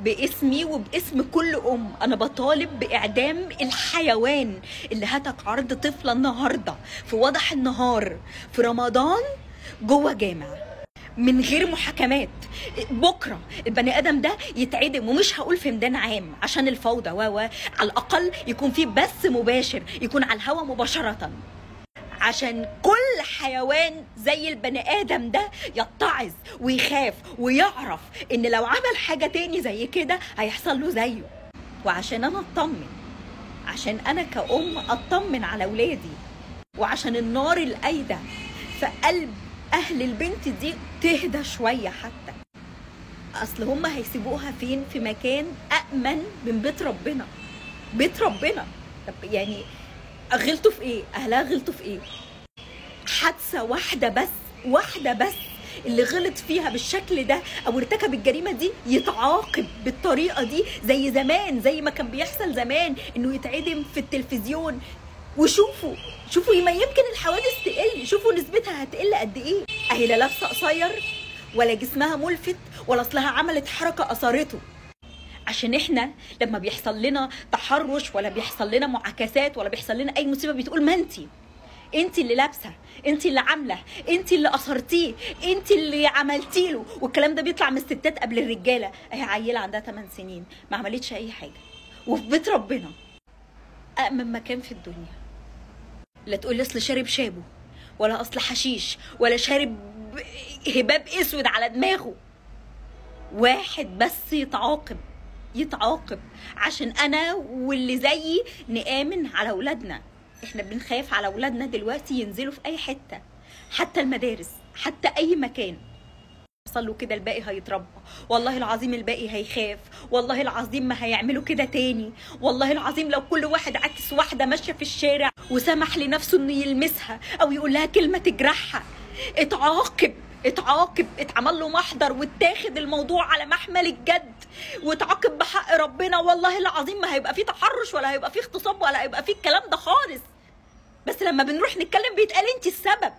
باسمي وباسم كل انا بطالب باعدام الحيوان اللي هتك عرض طفله النهارده في وضح النهار في رمضان جوه جامع من غير محاكمات. بكره البني ادم ده يتعدم، ومش هقول في ميدان عام عشان الفوضى على الاقل يكون في بث مباشر، يكون على الهوا مباشره، عشان كل حيوان زي البني ادم ده يتعظ ويخاف ويعرف ان لو عمل حاجه تاني زي كده هيحصل له زيه. وعشان انا اطمن، عشان انا كأم اطمن على ولادي، وعشان النار القايده في قلب اهل البنت دي تهدى شويه. حتى اصل هم هيسيبوها فين؟ في مكان امن من بيت ربنا. بيت ربنا. طب يعني غلطوا في ايه؟ اهلها غلطوا في ايه؟ حادثه واحده بس اللي غلط فيها بالشكل ده او ارتكب الجريمه دي يتعاقب بالطريقه دي زي زمان، زي ما كان بيحصل زمان انه يتعدم في التلفزيون. وشوفوا ما يمكن الحوادث تقل، شوفوا نسبتها هتقل قد ايه. اهي لا لابسه قصير ولا جسمها ملفت ولا اصلها عملت حركه اثرته. عشان احنا لما بيحصل لنا تحرش ولا بيحصل لنا معاكسات ولا بيحصل لنا اي مصيبه بتقول ما انت اللي لابسه، انت اللي عامله، انت اللي اثرتيه، انت اللي عملتي له. والكلام ده بيطلع من الستات قبل الرجاله. اهي عيله عندها 8 سنين ما عملتش اي حاجه وفي بيت ربنا امن مكان في الدنيا. لا تقول لي اصل شارب شابه ولا اصل حشيش ولا شارب هباب اسود على دماغه. واحد بس يتعاقب عشان انا واللي زيي نآمن على اولادنا. احنا بنخاف على اولادنا دلوقتي ينزلوا في اي حته، حتى المدارس، حتى اي مكان. يحصل كده الباقي هيتربى، والله العظيم الباقي هيخاف، والله العظيم ما هيعملوا كده تاني، والله العظيم لو كل واحد عكس واحده ماشيه في الشارع وسمح لنفسه انه يلمسها او يقول لها كلمه تجرحها اتعاقب، اتعمل له محضر واتاخد الموضوع على محمل الجد واتعاقب بحق ربنا. والله العظيم ما هيبقى فيه تحرش ولا هيبقى فيه اغتصاب ولا هيبقى فيه الكلام ده خالص. بس لما بنروح نتكلم بيتقال انت السبب.